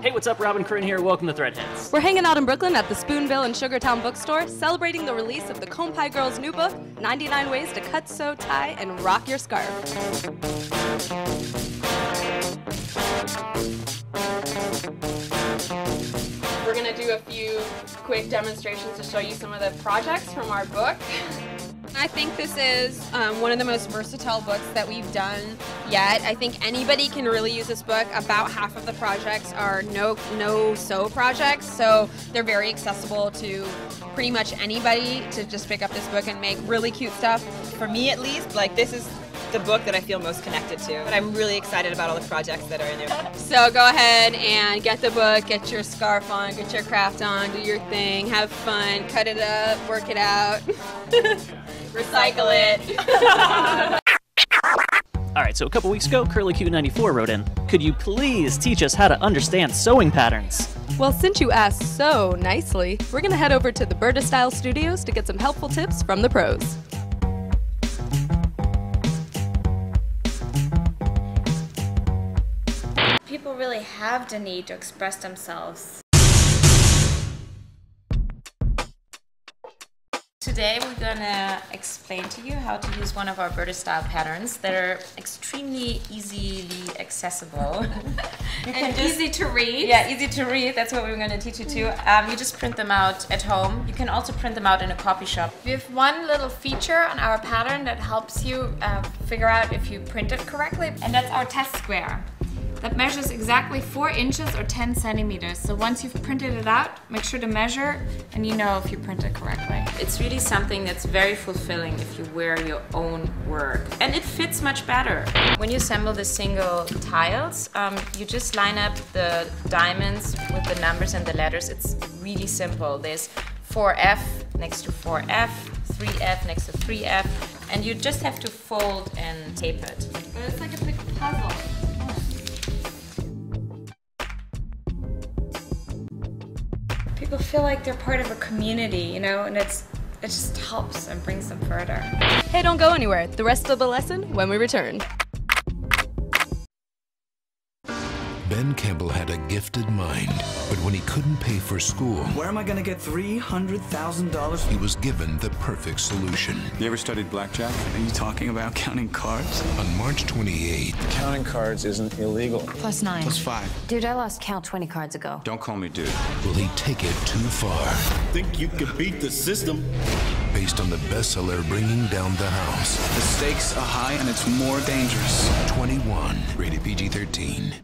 Hey, what's up? Robin Curran here. Welcome to Threadheads. We're hanging out in Brooklyn at the Spoonbill and Sugartown bookstore, celebrating the release of the Comb Pie Girls' new book, 99 Ways to Cut, Sew, Tie, and Rock Your Scarf. We're going to do a few quick demonstrations to show you some of the projects from our book. I think this is one of the most versatile books that we've done yet. I think anybody can really use this book. About half of the projects are no-sew projects, so they're very accessible to pretty much anybody to just pick up this book and make really cute stuff. For me at least, like this is the book that I feel most connected to. But I'm really excited about all the projects that are in there. So go ahead and get the book, get your scarf on, get your craft on, do your thing, have fun, cut it up, work it out, recycle it. Alright, so a couple weeks ago, CurlyQ94 wrote in, could you please teach us how to understand sewing patterns? Well, since you asked so nicely, we're going to head over to the Berta Style Studios to get some helpful tips from the pros. People really have the need to express themselves. Today we're gonna explain to you how to use one of our Berta style patterns that are extremely easily accessible and easy to read. Yeah, easy to read. That's what we're gonna teach you too. You just print them out at home. You can also print them out in a copy shop. We have one little feature on our pattern that helps you figure out if you print it correctly, and that's our test square. That measures exactly 4 inches or 10 centimeters. So once you've printed it out, make sure to measure and you know if you print it correctly. It's really something that's very fulfilling if you wear your own work. And it fits much better. When you assemble the single tiles, you just line up the diamonds with the numbers and the letters. It's really simple. There's 4F next to 4F, 3F next to 3F, and you just have to fold and tape it. But it's like a big puzzle. People feel like they're part of a community, you know, and it just helps and brings them further. Hey, don't go anywhere. The rest of the lesson when we return. Ben Campbell had a gifted mind, but when he couldn't pay for school, where am I gonna get $300,000? he was given the perfect solution. You ever studied blackjack? Are you talking about counting cards? On March 28th, Counting cards isn't illegal. +9. +5. Dude, I lost count 20 cards ago. Don't call me dude. will he take it too far? Think you could beat the system? Based on the bestseller Bringing Down the House. The stakes are high and it's more dangerous. 21, rated PG-13.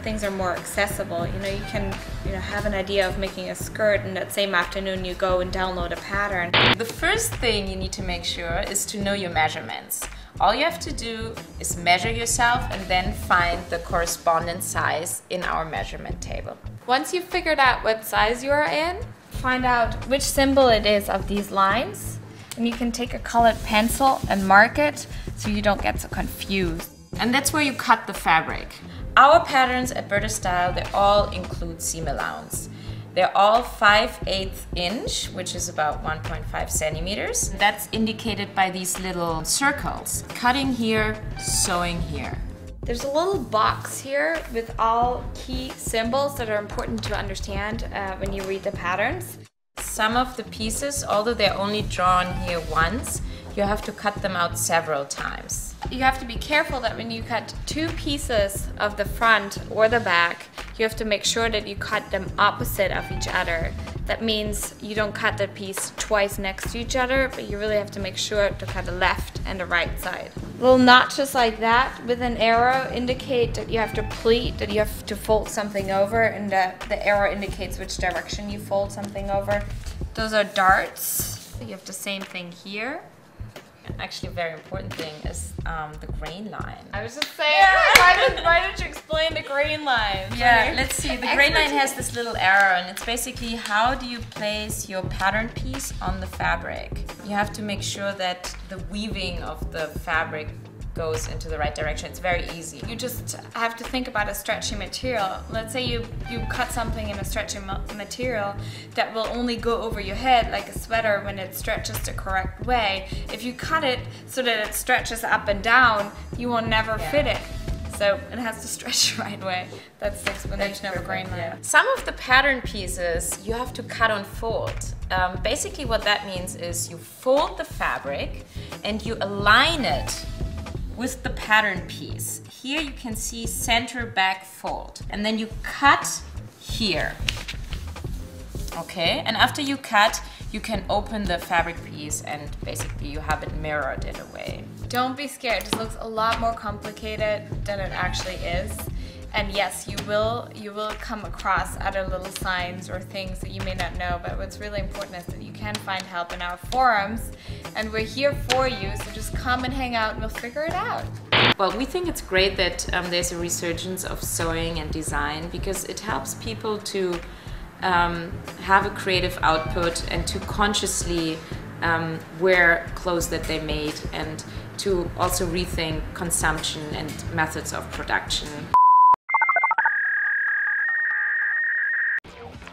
Things are more accessible. You know, you can have an idea of making a skirt, and that same afternoon you go and download a pattern. The first thing you need to make sure is to know your measurements. All you have to do is measure yourself and then find the corresponding size in our measurement table. Once you've figured out what size you are in, find out which symbol it is of these lines, and you can take a colored pencil and mark it so you don't get so confused. And that's where you cut the fabric. Our patterns at Berta Style, they all include seam allowance. They're all 5/8 inch, which is about 1.5 centimeters. That's indicated by these little circles. Cutting here, sewing here. There's a little box here with all key symbols that are important to understand when you read the patterns. Some of the pieces, although they're only drawn here once, you have to cut them out several times. You have to be careful that when you cut 2 pieces of the front or the back, you have to make sure that you cut them opposite of each other. That means you don't cut the piece twice next to each other, but you really have to make sure to cut the left and the right side. Little notches like that with an arrow indicate that you have to pleat, that you have to fold something over, and the arrow indicates which direction you fold something over. Those are darts. You have the same thing here. Actually, a very important thing is the grain line. I was just saying, why did you explain the grain line? Yeah, let's see. The grain line has this little arrow, and it's basically how do you place your pattern piece on the fabric. You have to make sure that the weaving of the fabric goes into the right direction. It's very easy. You just have to think about a stretchy material. Let's say you cut something in a stretchy material that will only go over your head like a sweater when it stretches the correct way. If you cut it so that it stretches up and down, you will never fit it. So it has to stretch the right way. That's the explanation of a grain line. Yeah. Some of the pattern pieces you have to cut and fold. Basically what that means is you fold the fabric and you align it with the pattern piece. Here you can see center back fold. And then you cut here. Okay, and after you cut, you can open the fabric piece and basically you have it mirrored in a way. Don't be scared, this looks a lot more complicated than it actually is. And yes, you will come across other little signs or things that you may not know, but what's really important is that you can find help in our forums, and we're here for you, so just come and hang out and we'll figure it out. Well, we think it's great that there's a resurgence of sewing and design, because it helps people to have a creative output and to consciously wear clothes that they made, and to also rethink consumption and methods of production.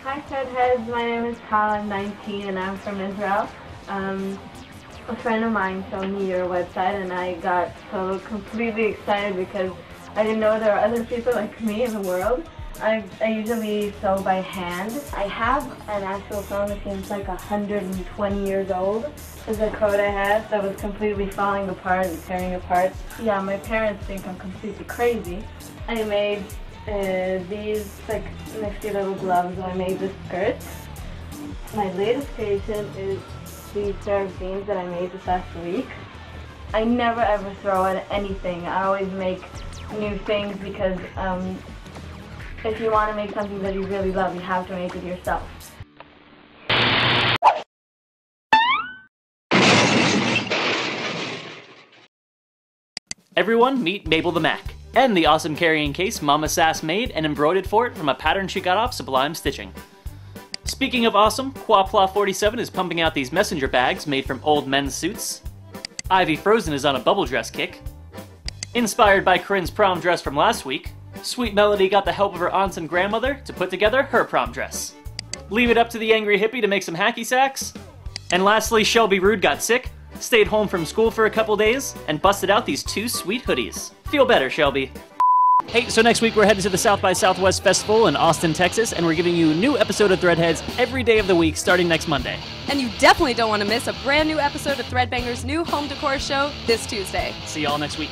Hi Threadheads, my name is Tal, I'm 19 and I'm from Israel. A friend of mine showed me your website and I got so completely excited because I didn't know there are other people like me in the world. I usually sew by hand. I have an actual sewing machine that's like 120 years old. It's a coat I had that was completely falling apart and tearing apart. Yeah, my parents think I'm completely crazy. I made these like nifty little gloves when I made this skirt. My latest creation is these pair of jeans that I made this last week. I never ever throw at anything. I always make new things because if you want to make something that you really love, you have to make it yourself. Everyone meet Mabel the Mac, and the awesome carrying case Mama Sass made and embroidered for it from a pattern she got off Sublime Stitching. Speaking of awesome, Quapla47 is pumping out these messenger bags made from old men's suits. Ivy Frozen is on a bubble dress kick. Inspired by Corinne's prom dress from last week, Sweet Melody got the help of her aunts and grandmother to put together her prom dress. Leave it up to the angry hippie to make some hacky sacks. And lastly, Shelby Rude got sick, stayed home from school for a couple days, and busted out these two sweet hoodies. Feel better, Shelby. Hey, so next week we're headed to the South by Southwest Festival in Austin, Texas, and we're giving you a new episode of Threadheads every day of the week starting next Monday. And you definitely don't want to miss a brand new episode of Threadbanger's new home decor show this Tuesday. See y'all next week.